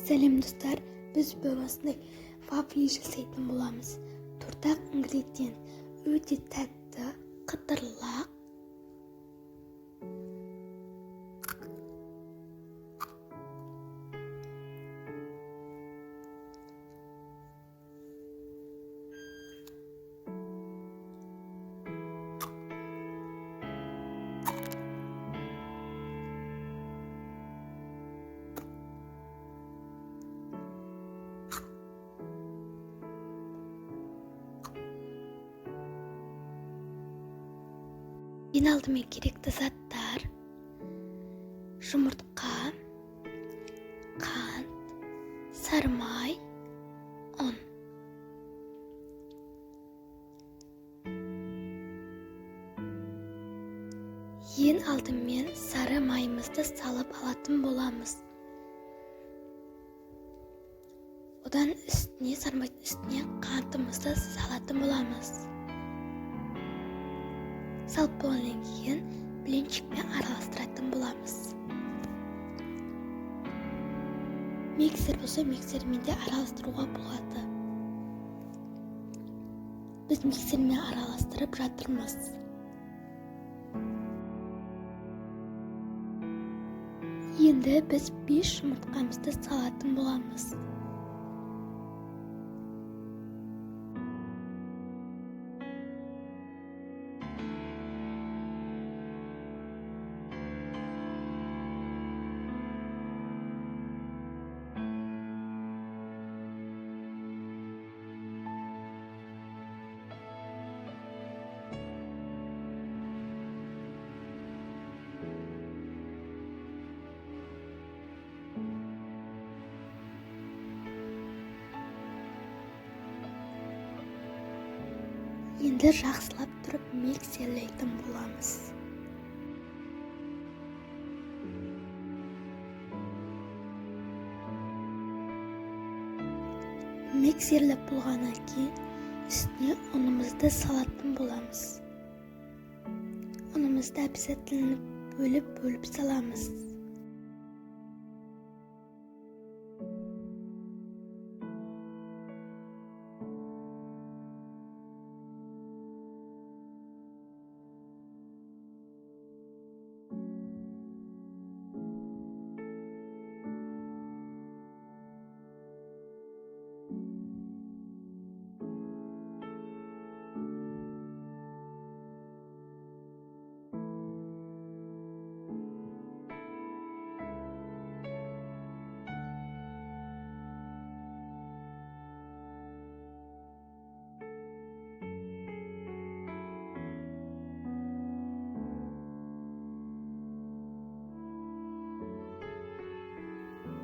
Сәлем достар, біз бүгін осындай вафли жасайтын боламыз. Төрт-ақ ингредиент: өте тәтті, қытырлақ, ең алдымен керекті заттар: жұмыртқа, қант, сары май, ұн. Ең алдымен сары майымызды салып алатын боламыз. Одан сары майдың үстіне қантымызды салатын боламыз. Салып болғаннан кейін блинчикпен араластыратын боламыз. Миксер болса, миксермен де араластыруға болады. Біз миксермен араластырып жатырмыз. Енді біз 5 жұмыртқамызды салатын боламыз. Енді жақсылап тұрып миксерлейтін боламыз. Миксерлеп болғаннан кейін үстіне ұнымызды салатын боламыз. Ұнымызды обязательно бөліп саламыз.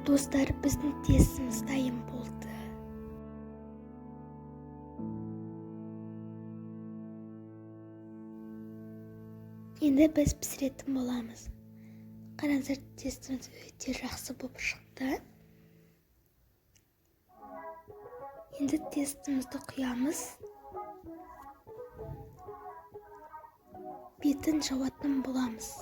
Достар, біздің тестіміз дайын болды. Енді біз пісіретін боламыз. Қараңыздар, тестіміз өте жақсы болып шықты. Енді тестімізді құямыз. Бетін жауатын боламыз.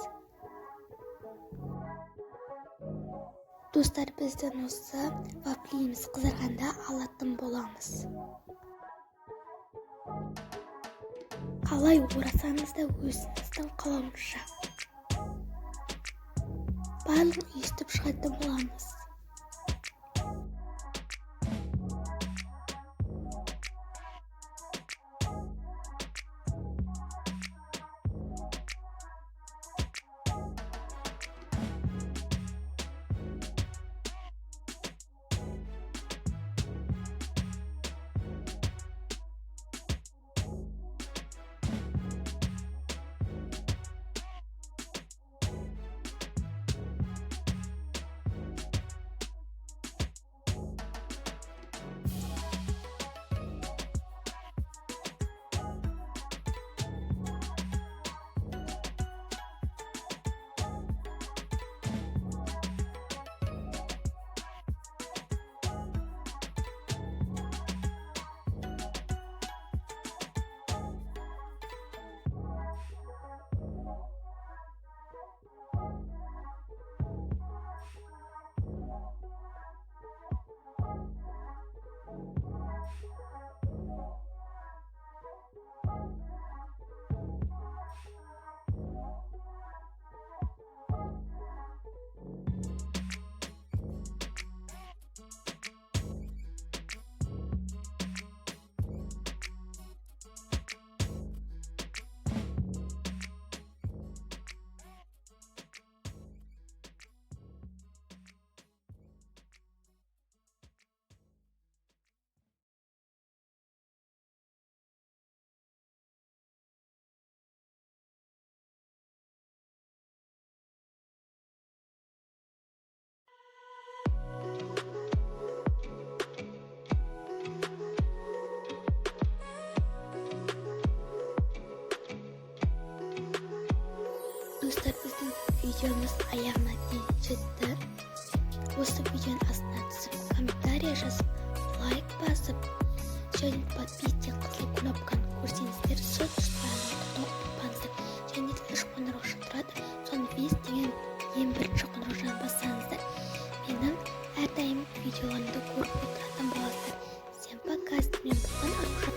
Достар, бізден осы вафлиіміз қызарғанда алатын боламыз. Қалай орасаңыз да өзіңіздің қалауыңызша. Барлығын естіп шығатын боламыз. видеомыз аяғына дейін жетті. Осы видеоның астына түсіп, комментарий жазып, лайк басып, және подписчик қызыл кнопканы көрсеңіздер, сол тұстарына қоңырауды және де 3 қоңыраушы тұрады. Соны 5 деген ең бірінші қоңыраушаны бассаңыздар, менің әрдайым видеоларымды көріп отыратын боласыздар. Всем пока, с